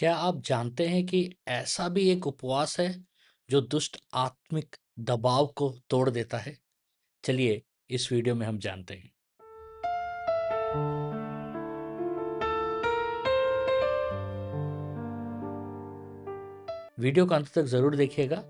क्या आप जानते हैं कि ऐसा भी एक उपवास है जो दुष्ट आत्मिक दबाव को तोड़ देता है? चलिए इस वीडियो में हम जानते हैं। वीडियो को अंत तक जरूर देखिएगा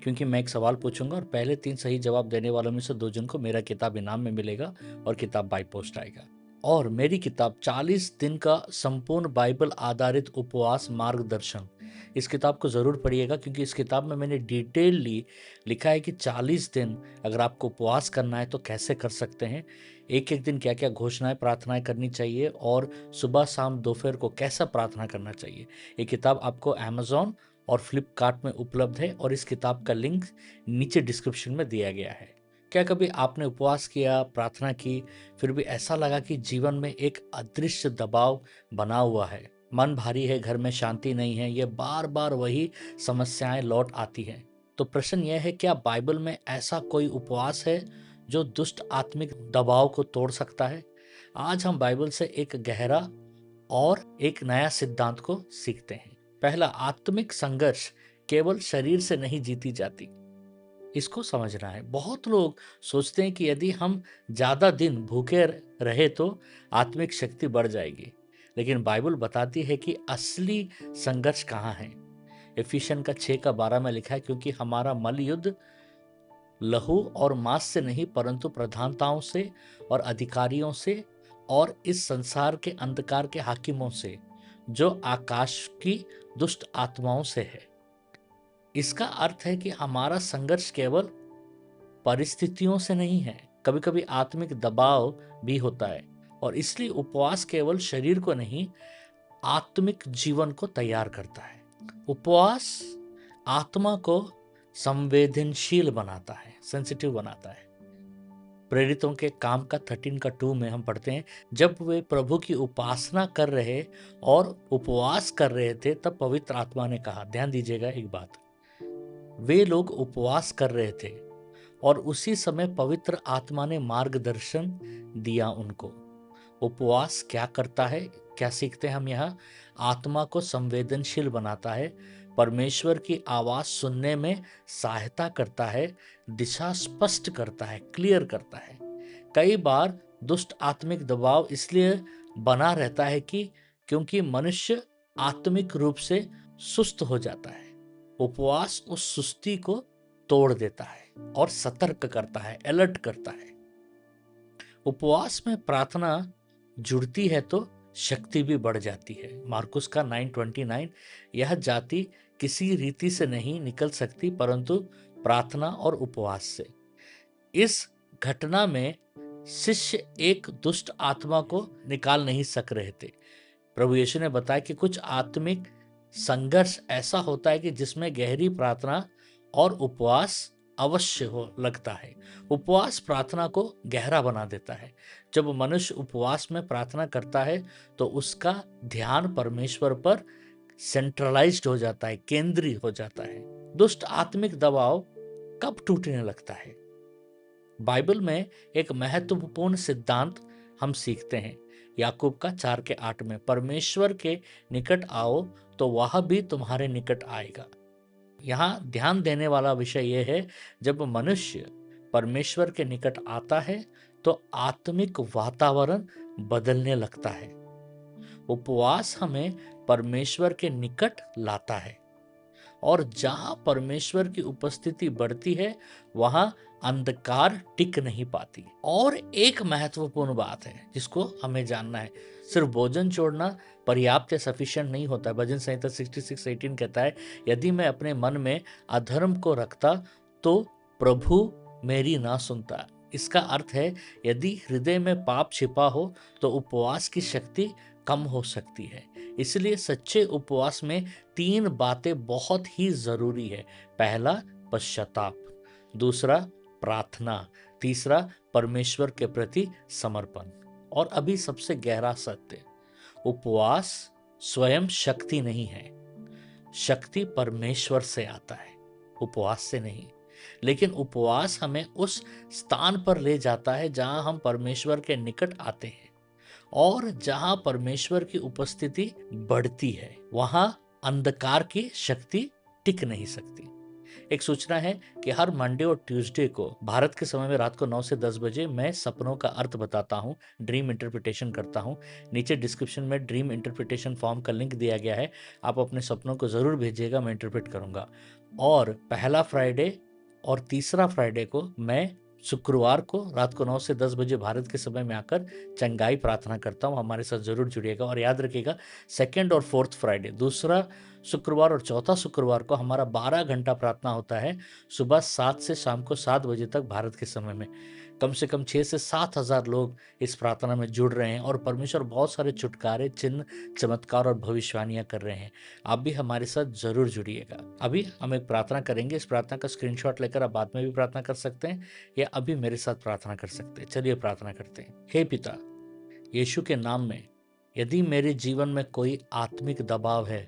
क्योंकि मैं एक सवाल पूछूंगा और पहले 3 सही जवाब देने वालों में से 2 जन को मेरा किताब इनाम में मिलेगा और किताब बाय पोस्ट आएगा। और मेरी किताब 40 दिन का संपूर्ण बाइबल आधारित उपवास मार्गदर्शन, इस किताब को ज़रूर पढ़िएगा क्योंकि इस किताब में मैंने डिटेलली लिखा है कि 40 दिन अगर आपको उपवास करना है तो कैसे कर सकते हैं, एक एक दिन क्या क्या घोषणाएं प्रार्थनाएं करनी चाहिए और सुबह शाम दोपहर को कैसा प्रार्थना करना चाहिए। ये किताब आपको अमेज़ॉन और फ्लिपकार्ट में उपलब्ध है और इस किताब का लिंक नीचे डिस्क्रिप्शन में दिया गया है। क्या कभी आपने उपवास किया, प्रार्थना की, फिर भी ऐसा लगा कि जीवन में एक अदृश्य दबाव बना हुआ है, मन भारी है, घर में शांति नहीं है, ये बार बार वही समस्याएं लौट आती हैं? तो प्रश्न यह है, क्या बाइबल में ऐसा कोई उपवास है जो दुष्ट आत्मिक दबाव को तोड़ सकता है? आज हम बाइबल से एक गहरा और एक नया सिद्धांत को सीखते हैं। पहला, आत्मिक संघर्ष केवल शरीर से नहीं जीती जाती। इसको समझना है। बहुत लोग सोचते हैं कि यदि हम ज्यादा दिन भूखे रहे तो आत्मिक शक्ति बढ़ जाएगी, लेकिन बाइबल बताती है कि असली संघर्ष कहाँ है। एफिशियन का 6 का 12 में लिखा है, क्योंकि हमारा मल युद्ध लहू और मांस से नहीं परंतु प्रधानताओं से और अधिकारियों से और इस संसार के अंधकार के हाकिमों से, जो आकाश की दुष्ट आत्माओं से है। इसका अर्थ है कि हमारा संघर्ष केवल परिस्थितियों से नहीं है, कभी कभी आत्मिक दबाव भी होता है। और इसलिए उपवास केवल शरीर को नहीं, आत्मिक जीवन को तैयार करता है। उपवास आत्मा को संवेदनशील बनाता है, सेंसिटिव बनाता है। प्रेरितों के काम का 13 का 2 में हम पढ़ते हैं, जब वे प्रभु की उपासना कर रहे और उपवास कर रहे थे तब पवित्र आत्मा ने कहा। ध्यान दीजिएगा एक बात, वे लोग उपवास कर रहे थे और उसी समय पवित्र आत्मा ने मार्गदर्शन दिया उनको। उपवास क्या करता है, क्या सीखते हैं हम यहाँ? आत्मा को संवेदनशील बनाता है, परमेश्वर की आवाज सुनने में सहायता करता है, दिशा स्पष्ट करता है, क्लियर करता है। कई बार दुष्ट आत्मिक दबाव इसलिए बना रहता है कि क्योंकि मनुष्य आत्मिक रूप से सुस्त हो जाता है। उपवास उस सुस्ती को तोड़ देता है और सतर्क करता है, अलर्ट करता है। उपवास में प्रार्थना जुड़ती है तो शक्ति भी बढ़ जाती है। मार्कुस का 9:29, यह जाति किसी रीति से नहीं निकल सकती परंतु प्रार्थना और उपवास से। इस घटना में शिष्य एक दुष्ट आत्मा को निकाल नहीं सक रहे थे। प्रभु यीशु ने बताया कि कुछ आत्मिक संघर्ष ऐसा होता है कि जिसमें गहरी प्रार्थना और उपवास अवश्य हो लगता है। उपवास प्रार्थना को गहरा बना देता है। जब मनुष्य उपवास में प्रार्थना करता है तो उसका ध्यान परमेश्वर पर सेंट्रलाइज्ड हो जाता है, केंद्रीय हो जाता है। दुष्ट आत्मिक दबाव कब टूटने लगता है? बाइबल में एक महत्वपूर्ण सिद्धांत हम सीखते हैं। याकूब का 4 के 8 में, परमेश्वर के निकट आओ तो वह भी तुम्हारे निकट आएगा। यहाँ ध्यान देने वाला विषय यह है, जब मनुष्य परमेश्वर के निकट आता है तो आत्मिक वातावरण बदलने लगता है। उपवास हमें परमेश्वर के निकट लाता है और जहां परमेश्वर की उपस्थिति बढ़ती है वहां अंधकार टिक नहीं पाती। और एक महत्वपूर्ण बात है जिसको हमें जानना है, सिर्फ भोजन छोड़ना पर्याप्त या सफिशिएंट नहीं होता है। भजन संहिता 66:18 कहता है, यदि मैं अपने मन में अधर्म को रखता तो प्रभु मेरी ना सुनता। इसका अर्थ है, यदि हृदय में पाप छिपा हो तो उपवास की शक्ति कम हो सकती है। इसलिए सच्चे उपवास में 3 बातें बहुत ही जरूरी है। पहला, पश्चाताप। दूसरा, प्रार्थना। तीसरा, परमेश्वर के प्रति समर्पण। और अभी सबसे गहरा सत्य, उपवास स्वयं शक्ति नहीं है। शक्ति परमेश्वर से आता है, उपवास से नहीं। लेकिन उपवास हमें उस स्थान पर ले जाता है जहां हम परमेश्वर के निकट आते हैं और जहां परमेश्वर की उपस्थिति बढ़ती है, वहां अंधकार की शक्ति टिक नहीं सकती। एक सूचना है कि हर मंडे और ट्यूसडे को भारत के समय में रात को 9 से 10 बजे मैं सपनों का अर्थ बताता हूँ, ड्रीम इंटरप्रिटेशन करता हूँ। नीचे डिस्क्रिप्शन में ड्रीम इंटरप्रिटेशन फॉर्म का लिंक दिया गया है, आप अपने सपनों को ज़रूर भेजिएगा, मैं इंटरप्रेट करूँगा। और पहला फ्राइडे और तीसरा फ्राइडे को मैं शुक्रवार को रात को 9 से 10 बजे भारत के समय में आकर चंगाई प्रार्थना करता हूँ, हमारे साथ ज़रूर जुड़िएगा। और याद रखिएगा, सेकेंड और फोर्थ फ्राइडे, दूसरा शुक्रवार और चौथा शुक्रवार को हमारा 12 घंटा प्रार्थना होता है, सुबह 7 से शाम को 7 बजे तक भारत के समय में। कम से कम 6 से 7 हज़ार लोग इस प्रार्थना में जुड़ रहे हैं और परमेश्वर बहुत सारे छुटकारे, चिन्ह, चमत्कार और भविष्यवाणियां कर रहे हैं। आप भी हमारे साथ ज़रूर जुड़िएगा। अभी हम एक प्रार्थना करेंगे, इस प्रार्थना का स्क्रीनशॉट लेकर आप बाद में भी प्रार्थना कर सकते हैं या अभी मेरे साथ प्रार्थना कर सकते हैं। चलिए प्रार्थना करते हैं। हे पिता, यीशु के नाम में यदि मेरे जीवन में कोई आत्मिक दबाव है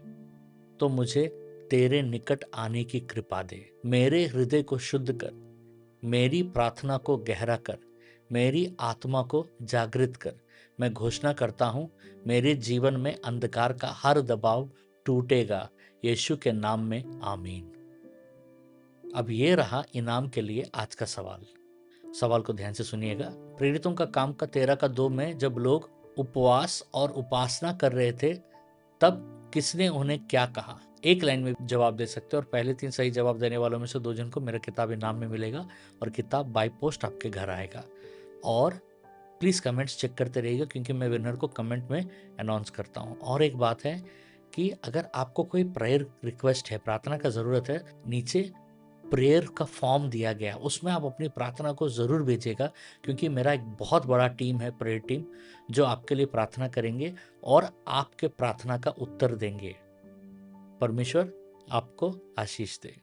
तो मुझे तेरे निकट आने की कृपा दे। मेरे हृदय को शुद्ध कर, मेरी प्रार्थना को गहरा कर, मेरी आत्मा को जागृत कर। मैं घोषणा करता हूं, मेरे जीवन में अंधकार का हर दबाव टूटेगा, यीशु के नाम में, आमीन। अब ये रहा इनाम के लिए आज का सवाल। सवाल को ध्यान से सुनिएगा। प्रेरितों का काम का 13 का 2 में जब लोग उपवास और उपासना कर रहे थे, तब किसने उन्हें क्या कहा? एक लाइन में जवाब दे सकते हो और पहले 3 सही जवाब देने वालों में से 2 जन को मेरा किताब इनाम में मिलेगा और किताब बाय पोस्ट आपके घर आएगा। और प्लीज़ कमेंट्स चेक करते रहिएगा क्योंकि मैं विनर को कमेंट में अनाउंस करता हूँ। और एक बात है कि अगर आपको कोई प्रेयर रिक्वेस्ट है, प्रार्थना का ज़रूरत है, नीचे प्रेयर का फॉर्म दिया गया, उसमें आप अपनी प्रार्थना को ज़रूर भेजिएगा क्योंकि मेरा एक बहुत बड़ा टीम है, प्रेयर टीम, जो आपके लिए प्रार्थना करेंगे और आपके प्रार्थना का उत्तर देंगे। परमेश्वर आपको आशीष दे।